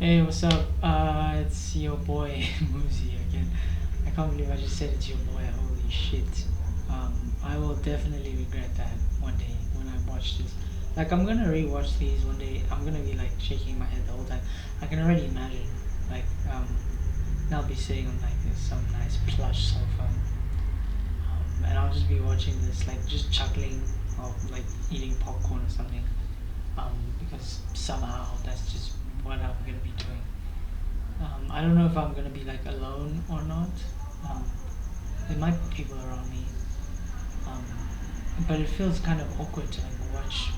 Hey, what's up? It's your boy Muzi again. I can't believe I just said it's your boy. Holy shit. I will definitely regret that one day when I watch this. Like, I'm gonna rewatch these one day. I'm gonna be like shaking my head the whole time. I can already imagine. Like, and I'll be sitting on like some nice plush sofa, and I'll just be watching this, like, just chuckling or like eating popcorn or something. Because somehow that's just what I'm gonna be doing. I don't know if I'm gonna be like alone or not. Um, there might be people around me, um, but it feels kind of awkward to like watch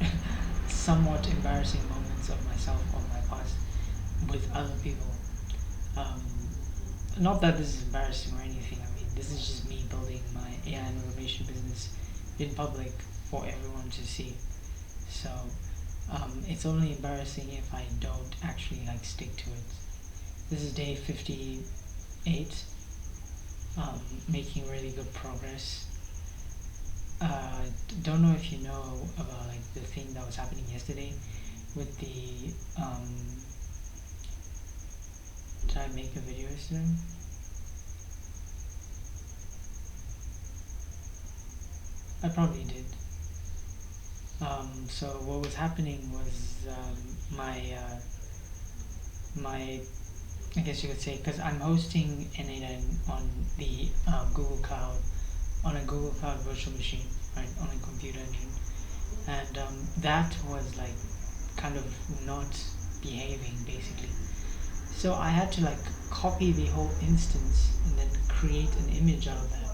somewhat embarrassing moments of myself or my past with other people. Um, Not that this is embarrassing or anything. I mean, this is just me building my AI and automation business in public for everyone to see. So it's only embarrassing if I don't actually like stick to it. This is day 58, making really good progress. Don't know if you know about like the thing that was happening yesterday with the did I make a video yesterday? I probably did. So what was happening was my I guess you could say, because I'm hosting N8N on the Google Cloud, on a Google Cloud virtual machine, right, on a computer engine, and that was like kind of not behaving basically. So I had to like copy the whole instance and then create an image out of that,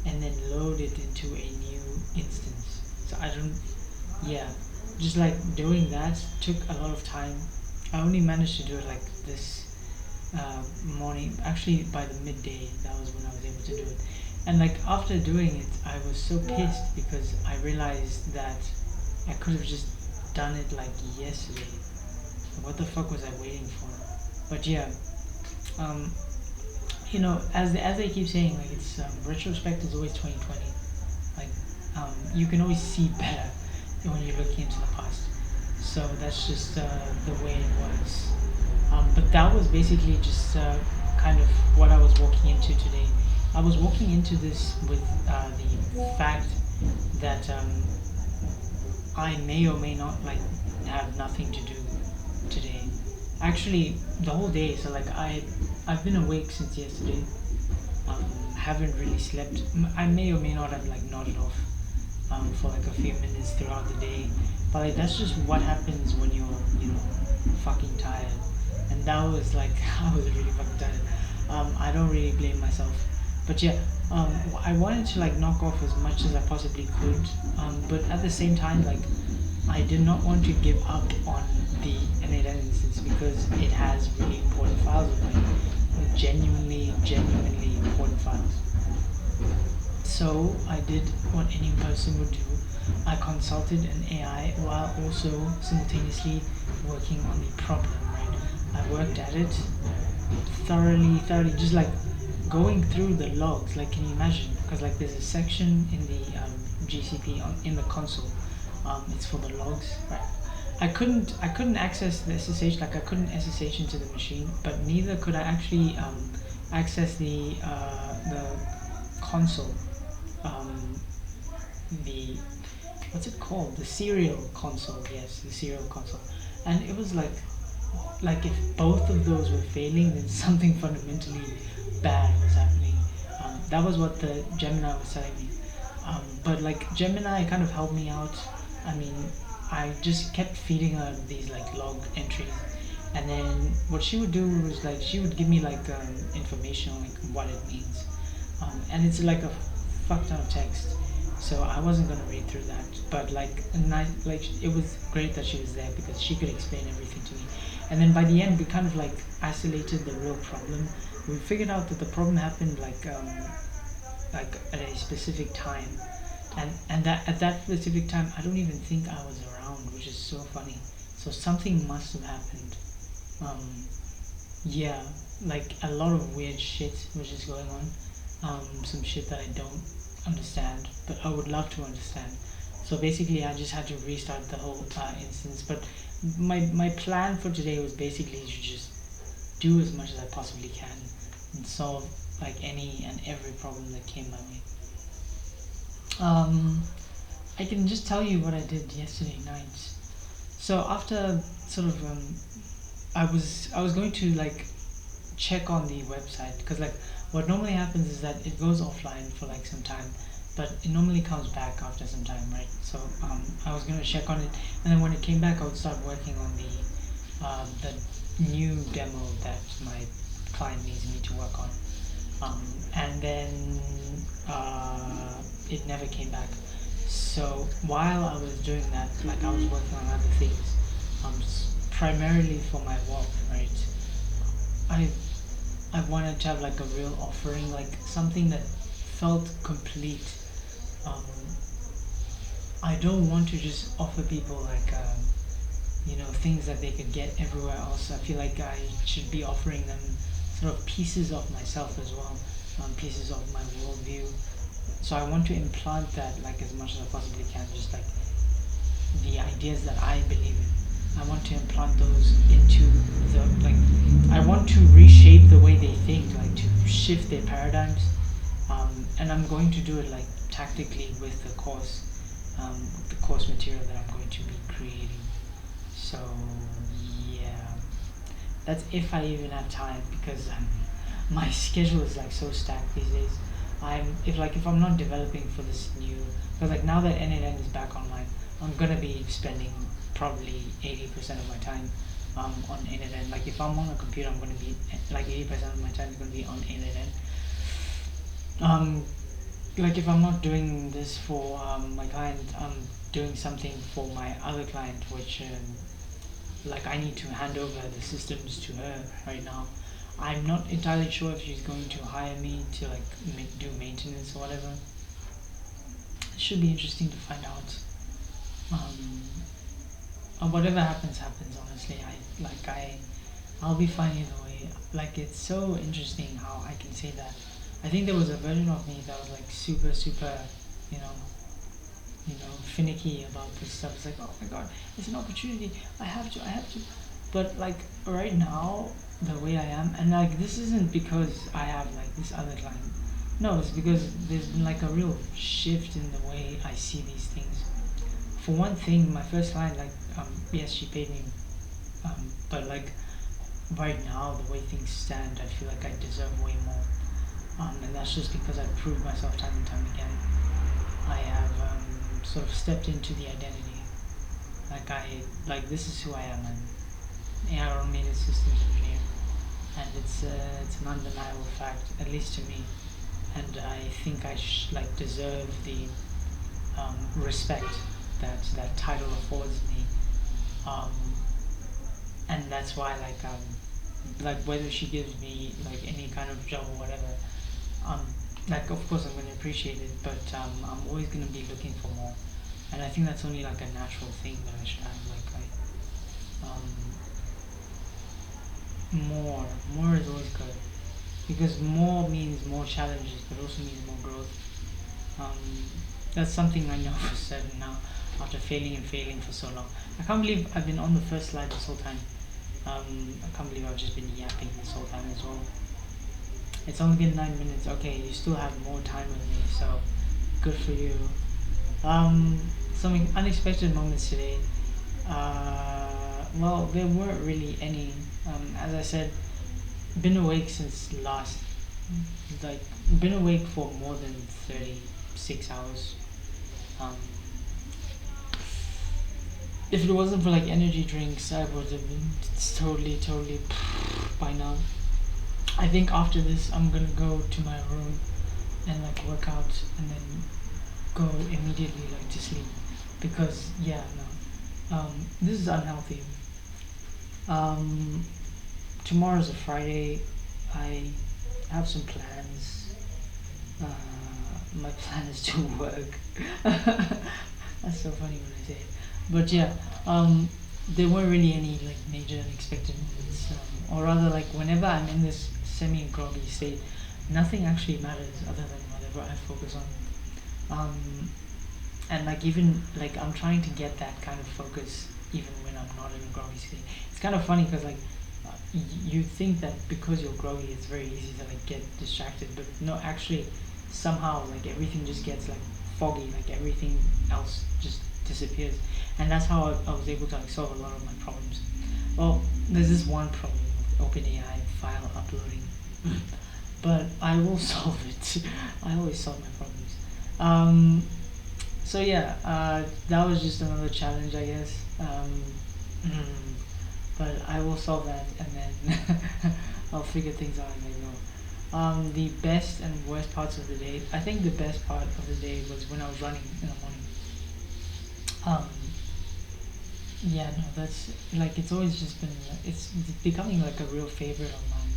and then load it into a new instance. So I don't, yeah, just like doing that took a lot of time. I only managed to do it like this morning. Actually, by the midday, that was when I was able to do it. And like after doing it, I was so pissed because I realized that I could have just done it like yesterday. What the fuck was I waiting for? But yeah, um, as they keep saying, like it's retrospect is always 2020. Like you can always see better when you're looking into the past. So that's just the way it was. But that was basically just kind of what I was walking into today. I was walking into this with the fact that I may or may not like have nothing to do today. Actually, the whole day. So like I've been awake since yesterday. Haven't really slept. I may or may not have like nodded off for like a few minutes throughout the day. But like that's just what happens when you're fucking tired. And that was like I was really fucking tired. I don't really blame myself. But yeah, I wanted to like knock off as much as I possibly could. But at the same time, like I did not want to give up on the N8N instance because it has really important files of mine. Like genuinely important files. So I did what any person would do. I consulted an AI while also simultaneously working on the problem, right? I worked at it thoroughly, just like going through the logs. Like, can you imagine? Because like there's a section in the GCP in the console. It's for the logs, right? I couldn't access the SSH. Like I couldn't SSH into the machine, but neither could I actually access the console, um, the what's it called? The serial console. Yes, the serial console. And it was like if both of those were failing, then something fundamentally bad was happening. That was what the Gemini was telling me. But like Gemini kind of helped me out. I mean, I just kept feeding her these like log entries, and then what she would do was like she would give me like information on like what it means, and it's like a fuck ton of text. So I wasn't gonna read through that, but like it was great that she was there because she could explain everything to me. And then by the end, we kind of like isolated the real problem. We figured out that the problem happened like at a specific time, and that at that specific time, I don't even think I was around, which is so funny. So something must have happened. Um, yeah, like a lot of weird shit was just going on. Some shit that I don't understand, but I would love to understand. So basically, I just had to restart the whole instance. But my plan for today was basically to just do as much as I possibly can and solve like any and every problem that came my way. I can just tell you what I did yesterday night. So after sort of I was going to like check on the website, because like what normally happens is that it goes offline for like some time, but it normally comes back after some time, right? So I was gonna check on it, and then when it came back, I would start working on the new demo that my client needs me to work on, and then it never came back. So while I was doing that, like I was working on other things, primarily for my work, right? I I wanted to have like a real offering, like something that felt complete. Um, I don't want to just offer people like things that they could get everywhere else. I feel like I should be offering them sort of pieces of myself as well, pieces of my worldview. So I want to implant that like as much as I possibly can, just like the ideas that I believe in. I want to implant those into the like. I want to reshape the way they think, like to shift their paradigms, and I'm going to do it like tactically with the course material that I'm going to be creating. So yeah, that's if I even have time, because my schedule is like so stacked these days. If I'm not developing for this new, because like now that NNN is back online, I'm gonna be spending probably 80% of my time on NNN. Like if I'm on a computer, I'm gonna be like 80% of my time is gonna be on NNN. Like if I'm not doing this for my client, I'm doing something for my other client, which like I need to hand over the systems to her right now. I'm not entirely sure if she's going to hire me to like do maintenance or whatever. It should be interesting to find out. Whatever happens, happens. Honestly, I'll be fine either way. Like it's so interesting how I can say that. I think there was a version of me that was like super, super, you know, finicky about this stuff. It's like, oh my god, it's an opportunity. I have to. But like right now, the way I am, and like this isn't because I have like this other client. No, it's because there's been like a real shift in the way I see these things. For one thing, my first client, like, yes, she paid me, but like right now, the way things stand, I feel like I deserve way more. And that's just because I've proved myself time and time again. I have sort of stepped into the identity. Like this is who I am. I'm an automated systems engineer, and it's an undeniable fact, at least to me. And I think I like deserve the respect that title affords me. And that's why like whether she gives me like any kind of job or whatever, like of course I'm gonna appreciate it, but I'm always gonna be looking for more. And I think that's only like a natural thing that I should have. More is always good, because more means more challenges, but also means more growth. That's something I know for certain now, after failing and failing for so long. I can't believe I've been on the first slide this whole time. I can't believe I've just been yapping this whole time as well. It's only been 9 minutes. Okay, you still have more time with me, so good for you. Some unexpected moments today. Well, there weren't really any. As I said, been awake since been awake for more than 36 hours. If it wasn't for like energy drinks, I would have been totally by now. I think after this, I'm gonna go to my room and like work out, and then go immediately like to sleep, because yeah, no, this is unhealthy. Tomorrow's a Friday. I have some plans. My plan is to work. That's so funny when I say it. But yeah, there weren't really any like major unexpected moments, or rather, like whenever I'm in this semi-groggy state, nothing actually matters other than whatever I focus on. And like even like I'm trying to get that kind of focus even when I'm not in a groggy state. It's kind of funny because like you think that because you're groggy it's very easy to like get distracted, but no, actually somehow like everything just gets like foggy, like everything else just disappears. And that's how I was able to like solve a lot of my problems. Well, there's this one problem with OpenAI file uploading, but I will solve it. I always solve my problems. So yeah, that was just another challenge, I guess. But I will solve that, and then I'll figure things out as I go. The best and worst parts of the day. I think the best part of the day was when I was running in the morning. Um, yeah, no, that's like it's always just been it's becoming like a real favorite of mine.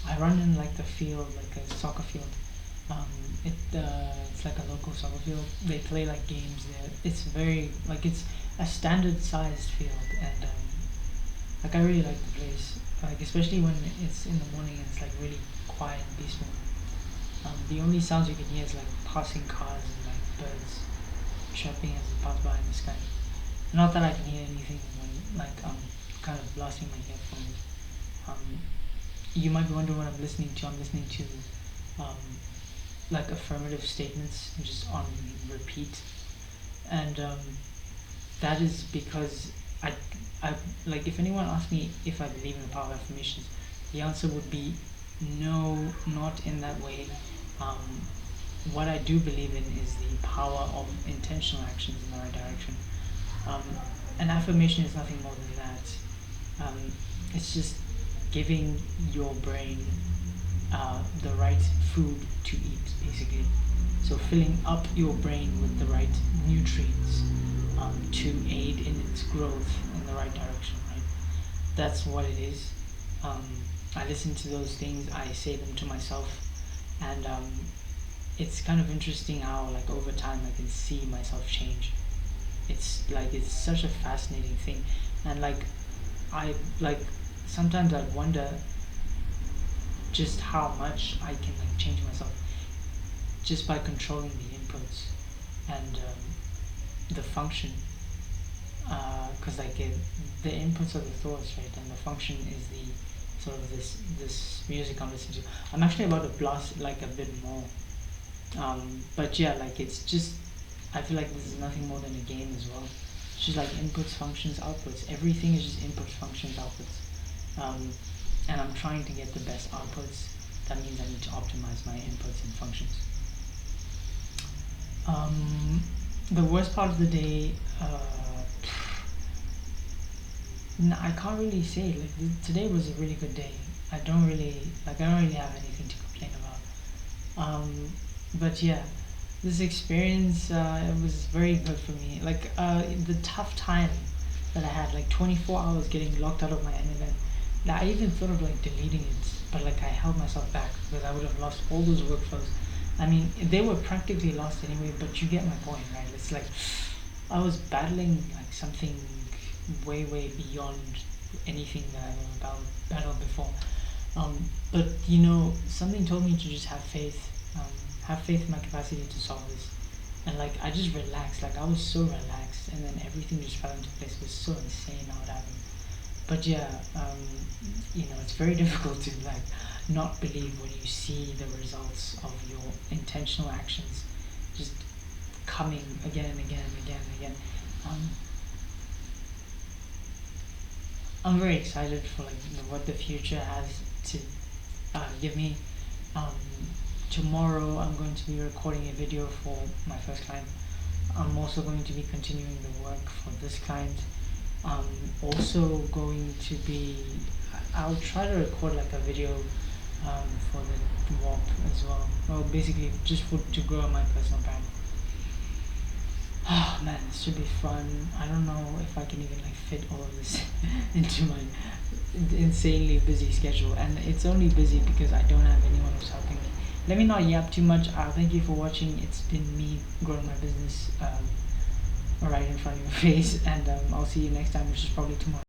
I run in like the field, like a soccer field. Um, it's like a local soccer field. They play like games there. It's very like it's a standard sized field, and like I really like the place. Like especially when it's in the morning and it's like really quiet and peaceful. The only sounds you can hear is like passing cars and like birds chirping as they pass by in the sky. Not that I can hear anything when like I'm kind of blasting my headphones. You might be wondering what I'm listening to. I'm listening to um, like affirmative statements just on repeat, and that is because I, I like if anyone asked me if I believe in the power of affirmations, the answer would be no, not in that way. Um, what I do believe in is the power of intentional actions in the right direction. Um, an affirmation is nothing more than that. It's just giving your brain the right food to eat, basically. So filling up your brain with the right nutrients to aid in its growth in the right direction, right? That's what it is. I listen to those things, I say them to myself, and it's kind of interesting how like over time I can see myself change. It's like it's such a fascinating thing, and like I like sometimes I wonder just how much I can like change myself just by controlling the inputs and the function, because like the inputs are the thoughts, right, and the function is the sort of this music I'm listening to. I'm actually about to blast like a bit more, but yeah, like it's just I feel like this is nothing more than a game as well. It's just like inputs, functions, outputs. Everything is just inputs, functions, outputs. And I'm trying to get the best outputs. That means I need to optimize my inputs and functions. The worst part of the day, I can't really say. Like today was a really good day. I don't really have anything to complain about. But yeah, this experience it was very good for me. Like the tough time that I had, like 24 hours getting locked out of my NLM. I even thought of like deleting it, but like I held myself back because I would have lost all those workflows. I mean, they were practically lost anyway, but you get my point, right? It's like I was battling like something way, way beyond anything that I've ever battled before. But you know, something told me to just have faith in my capacity to solve this. And like I just relaxed, like I was so relaxed, and then everything just fell into place. It was so insane how it happened. But yeah, you know, it's very difficult to like not believe when you see the results of your intentional actions just coming again and again and again and again. I'm very excited for like what the future has to give me. Um, Tomorrow I'm going to be recording a video for my first client. I'm also going to be continuing the work for this client. I'm also going to be, I'll try to record like a video for the walk as well. Well, basically just to grow my personal brand. Oh man, this should be fun. I don't know if I can even like fit all of this into my insanely busy schedule, and it's only busy because I don't have anyone who's helping me. Let me not yap too much. Thank you for watching. It's been me growing my business right in front of your face, and I'll see you next time, which is probably tomorrow.